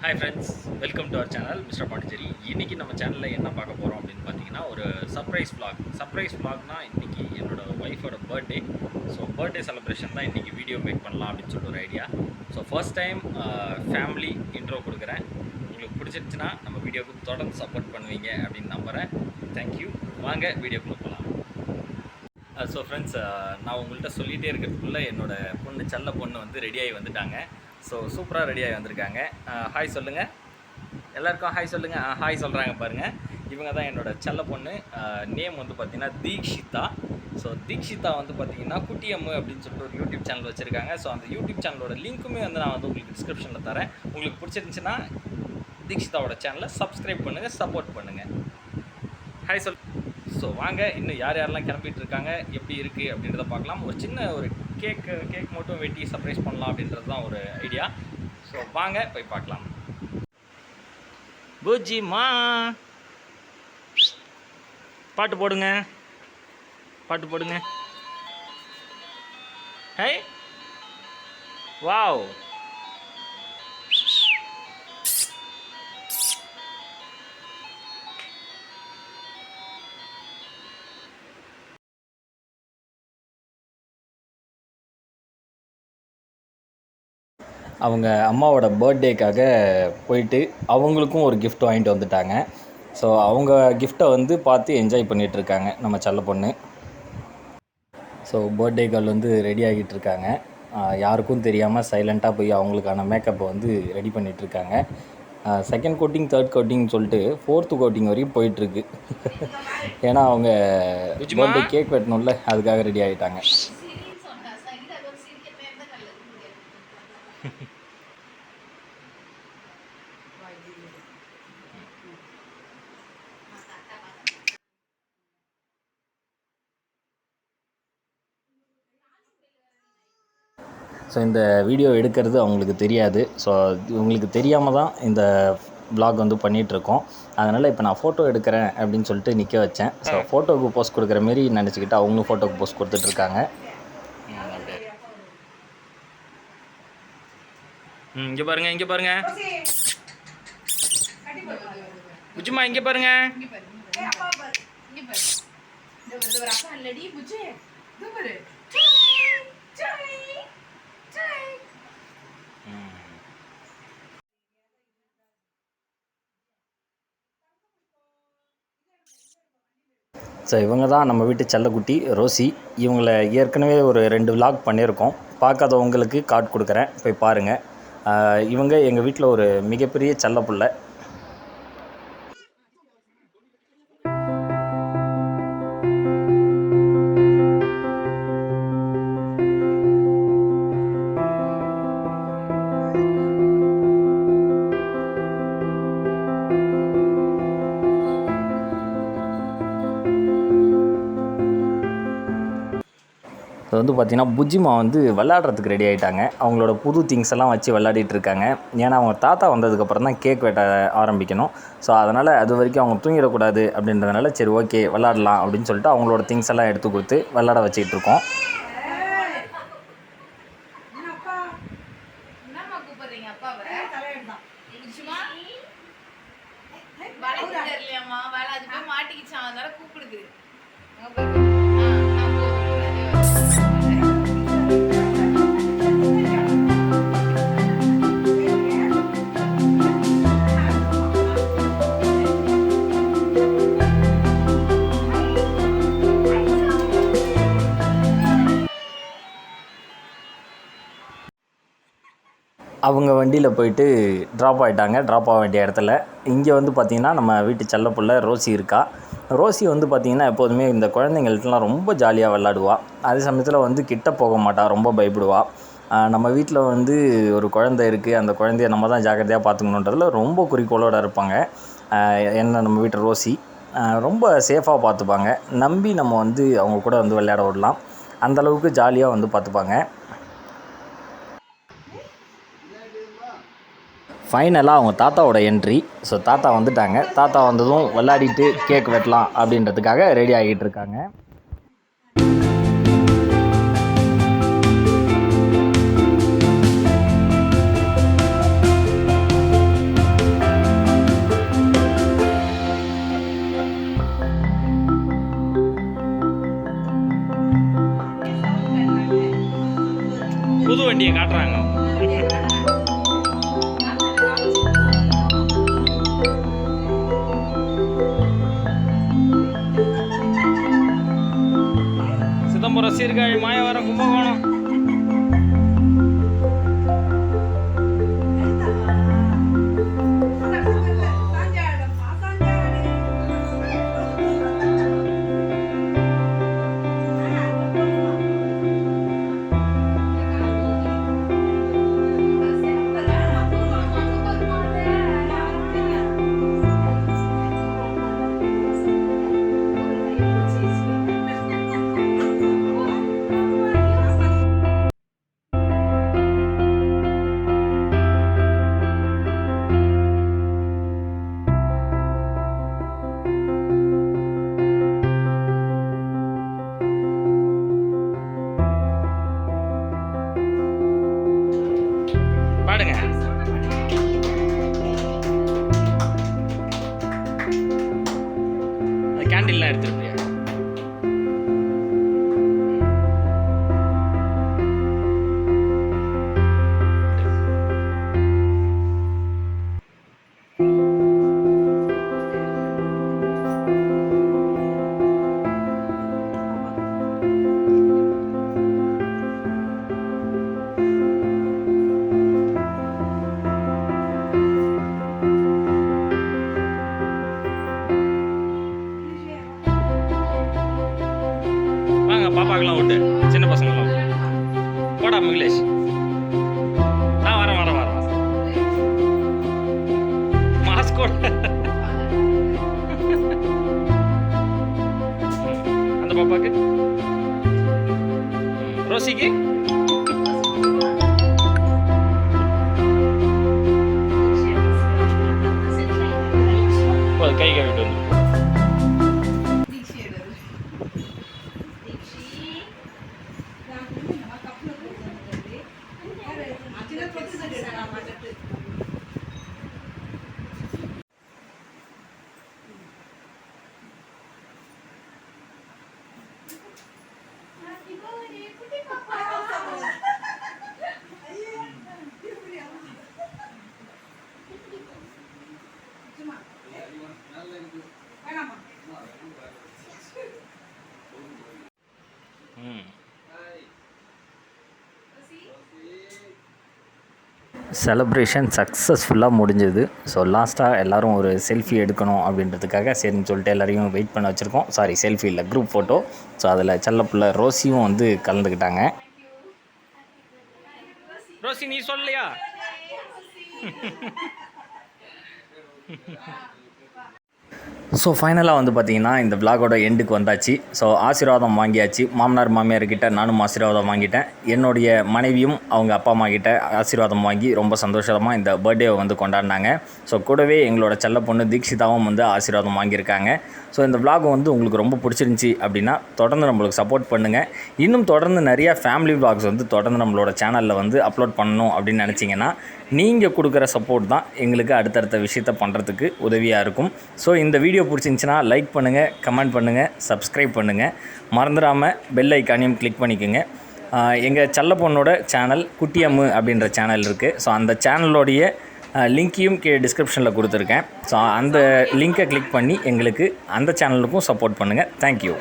Hi friends, welcome to our channel Mrpondicherry. இன்றைக்கி நம்ம சேனலில் என்ன பார்க்க போகிறோம் அப்படின்னு பார்த்தீங்கன்னா, ஒரு சர்ப்ரைஸ் vlogனா இன்றைக்கி என்னோடய ஒய்ஃபோட பர்த்டே. ஸோ பர்த்டே செலிப்ரேஷன் தான் இன்றைக்கி வீடியோ மேக் பண்ணலாம் அப்படின்னு சொல்லிட்டு ஒரு idea. So first time family intro கொடுக்குறேன். உங்களுக்கு பிடிச்சிருச்சுன்னா நம்ம வீடியோவுக்கு தொடர்ந்து சப்போர்ட் பண்ணுவீங்க அப்படின்னு நம்புகிறேன். தேங்க்யூ. வாங்க வீடியோக்குள்ளே போகலாம். ஸோ ஃப்ரெண்ட்ஸ், நான் உங்கள்கிட்ட சொல்லிகிட்டே இருக்கிறதுக்குள்ளே என்னோடய செல்ல பொண்ணு வந்து ரெடியாகி வந்துட்டாங்க. ஸோ சூப்பராக ரெடியாகி வந்திருக்காங்க. ஹாய் சொல்லுங்கள், எல்லாருக்கும் ஹாய் சொல்லுங்கள். ஹாய் சொல்கிறாங்க பாருங்கள். இவங்க தான் என்னோடய செல்ல பொண்ணு. நேம் வந்து பார்த்திங்கன்னா தீக்ஷிதா. ஸோ தீக்ஷிதா வந்து பார்த்திங்கன்னா குட்டி அம்மு அப்படின்னு சொல்லிட்டு ஒரு யூடியூப் சேனல் வச்சுருக்காங்க. ஸோ அந்த யூடியூப் சேனலோட லிங்க்குமே வந்து நான் வந்து உங்களுக்கு டிஸ்கிரிப்ஷனில் தரேன். உங்களுக்கு பிடிச்சிருந்துச்சுன்னா தீக்ஷிதாவோட சேனலை சப்ஸ்கிரைப் பண்ணுங்கள், சப்போர்ட் பண்ணுங்கள். ஹாய் சொல். ஸோ வாங்க, இன்னும் யாரெல்லாம் கிளம்பிட்டு இருக்காங்க, எப்படி இருக்குது அப்படின்றத பார்க்கலாம். ஒரு சின்ன ஒரு கேக் மட்டும் வெட்டி சர்ப்ரைஸ் பண்ணலாம் அப்படின்றது தான் ஒரு ஐடியா. ஸோ வாங்க போய் பார்க்கலாம். பூஜிமா, பாட்டு போடுங்க, பாட்டு போடுங்க. ஹே, வாவ். அவங்க அம்மாவோட பர்த்டேக்காக போயிட்டு அவங்களுக்கும் ஒரு கிஃப்ட் வாங்கிட்டு வந்துட்டாங்க. ஸோ அவங்க கிஃப்ட்டை வந்து பார்த்து என்ஜாய் பண்ணிகிட்ருக்காங்க நம்ம செல்ல பொண்ணு. ஸோ பர்த்டே கேர்ள் வந்து ரெடி ஆகிட்டு இருக்காங்க. யாருக்கும் தெரியாமல் சைலண்ட்டாக போய் அவங்களுக்கான மேக்கப்பை வந்து ரெடி பண்ணிகிட்ருக்காங்க. செகண்ட் கோட்டிங், தேர்ட் கோட்டிங் சொல்லிட்டு ஃபோர்த்து கோட்டிங் வரைக்கும் போயிட்டுருக்கு. ஏன்னா அவங்க பர்த்டே கேக் வெட்டணும்ல, அதுக்காக ரெடி ஆகிட்டாங்க. ஸோ இந்த வீடியோ எடுக்கிறது அவங்களுக்கு தெரியாது. ஸோ உங்களுக்கு தெரியாமல் தான் இந்த வ்ளாக் வந்து பண்ணிகிட்ருக்கோம். அதனால் இப்போ நான் ஃபோட்டோ எடுக்கிறேன் அப்படின்னு சொல்லிட்டு நிற்க வச்சேன். ஸோ ஃபோட்டோவுக்கு போஸ்ட் கொடுக்குற மாரி நினச்சிக்கிட்டு அவங்களும் ஃபோட்டோவுக்கு போஸ்ட் கொடுத்துட்ருக்காங்க. இங்கே பாருங்கள், இங்கே பாருங்கள் புஜ்ஜுமா, இங்கே பாருங்கள். ஸோ இவங்க தான் நம்ம வீட்டு செல்லக்குட்டி ரோசி. இவங்களை ஏற்கனவே ஒரு 2 விலாக் பண்ணியிருக்கோம். பார்க்காதவங்களுக்கு கார்டு கொடுக்குறேன், போய் பாருங்கள். இவங்க எங்கள் வீட்டில் ஒரு மிகப்பெரிய செல்லப்புள்ள. அது வந்து பார்த்திங்கன்னா புஜ்ஜிமா வந்து விளையாடுறதுக்கு ரெடி ஆகிட்டாங்க. அவங்களோட புது திங்ஸ் எல்லாம் வச்சு விளையாடிட்டு இருக்காங்க. ஏன்னா அவங்க தாத்தா வந்ததுக்கப்புறம் தான் கேக் வெட்ட ஆரம்பிக்கணும். ஸோ அதனால் அது வரைக்கும் அவங்க தூங்கிடக்கூடாது அப்படின்றதுனால சரி ஓகே விளாடலாம் அப்படின்னு சொல்லிட்டு அவங்களோட திங்ஸ் எல்லாம் எடுத்து கொடுத்து விளாட வச்சுக்கிட்டு இருக்கோம். அவங்க வண்டியில் போயிட்டு ட்ராப் ஆகிட்டாங்க. ட்ராப் ஆக வேண்டிய இடத்துல இங்கே வந்து பார்த்திங்கன்னா நம்ம வீட்டு செல்லப்புள்ள ரோசி இருக்கா. ரோசி வந்து பார்த்திங்கன்னா எப்போதுமே இந்த குழந்தைங்கள்ட்டலாம் ரொம்ப ஜாலியாக விளாடுவாள். அதே சமயத்தில் வந்து கிட்ட போக மாட்டாள், ரொம்ப பயப்படுவாள். நம்ம வீட்டில் வந்து ஒரு குழந்தை இருக்குது, அந்த குழந்தைய நம்ம தான் ஜாக்கிரதையாக பார்த்துக்கணுன்றதுல ரொம்ப குறிக்கோளோடு இருப்பாங்க. என்ன நம்ம வீட்டு ரோசி ரொம்ப சேஃபாக பார்த்துப்பாங்க. நம்பி நம்ம வந்து அவங்க கூட வந்து விளையாட விடலாம். அந்தளவுக்கு ஜாலியாக வந்து பார்த்துப்பாங்க. ஃபைனலாக அவங்க தாத்தாவோட என்ட்ரி. ஸோ தாத்தா வந்துட்டாங்க. தாத்தா வந்ததும் விளையாடிட்டு கேக் வெட்டலாம் அப்படின்றதுக்காக ரெடி ஆகிட்டு இருக்காங்க. புது வண்டியை காட்டுறாங்க. சிதம்பரம், சீர்காழி, மாயவரம், கும்பகோணம். பாடுங்க. கேண்டில்லாம் எடுத்துருப்பியா? பாப்பாக்கெல்லாம் விட்டு சின்ன பசங்களாம் போடா மிகிலேஷ். வரேன் மாஸ்கோட அந்த பாப்பாக்கு, ரோசிக்கு கை கழுவிட்டு வந்து செலப்ரேஷன் சக்ஸஸ்ஃபுல்லாக முடிஞ்சது. ஸோ லாஸ்ட்டாக எல்லோரும் ஒரு செல்ஃபி எடுக்கணும் அப்படின்றதுக்காக சரின்னு சொல்லிட்டு எல்லோரையும் வெயிட் பண்ண வச்சுருக்கோம். சாரி, செல்ஃபி இல்லை, குரூப் ஃபோட்டோ. ஸோ அதில் செல்லப்பிள்ளை ரோசியும் வந்து கலந்துக்கிட்டாங்க. ரோசி நீ சொல்லலையா? ஸோ ஃபைனலாக வந்து பார்த்திங்கன்னா இந்த விலாகோட எண்டுக்கு வந்தாச்சு. ஸோ ஆசீர்வாதம் வாங்கியாச்சு. மாமனார் மாமியார்கிட்ட நானும் ஆசீர்வாதம் வாங்கிட்டேன். என்னுடைய மனைவியும் அவங்க அப்பா அம்மா கிட்ட ஆசீர்வாதம் வாங்கி ரொம்ப சந்தோஷமாக இந்த பர்த்டேவை வந்து கொண்டாடினாங்க. ஸோ கூடவே எங்களோட செல்ல பொண்ணு தீக்ஷிதாவும் வந்து ஆசீர்வாதம் வாங்கியிருக்காங்க. ஸோ இந்த விலாக் வந்து உங்களுக்கு ரொம்ப பிடிச்சிருந்துச்சி அப்படின்னா தொடர்ந்து நம்மளுக்கு சப்போர்ட் பண்ணுங்கள். இன்னும் தொடர்ந்து நிறையா ஃபேமிலி விலாக்ஸ் வந்து தொடர்ந்து நம்மளோட சேனலில் வந்து அப்லோட் பண்ணணும் அப்படின்னு நினச்சிங்கன்னா நீங்கள் கொடுக்குற சப்போர்ட் தான் எங்களுக்கு அடுத்தடுத்த விஷயத்தை பண்ணுறதுக்கு உதவியாக இருக்கும். ஸோ இந்த வீடியோ பிடிச்சிருந்துச்சின்னா லைக் பண்ணுங்கள், கமெண்ட் பண்ணுங்கள், சப்ஸ்கிரைப் பண்ணுங்கள். மறந்துடாமல் பெல் ஐக்கானையும் கிளிக் பண்ணிக்கோங்க. எங்கள் செல்ல பொண்ணோட சேனல் குட்டி அம்மு அப்படின்ற சேனல் இருக்குது. ஸோ அந்த சேனலோடைய லிங்க்கையும் டிஸ்கிரிப்ஷனில் கொடுத்துருக்கேன். ஸோ அந்த லிங்க்கை கிளிக் பண்ணி எங்களுக்கு அந்த சேனலுக்கும் சப்போர்ட் பண்ணுங்கள். தேங்க்யூ.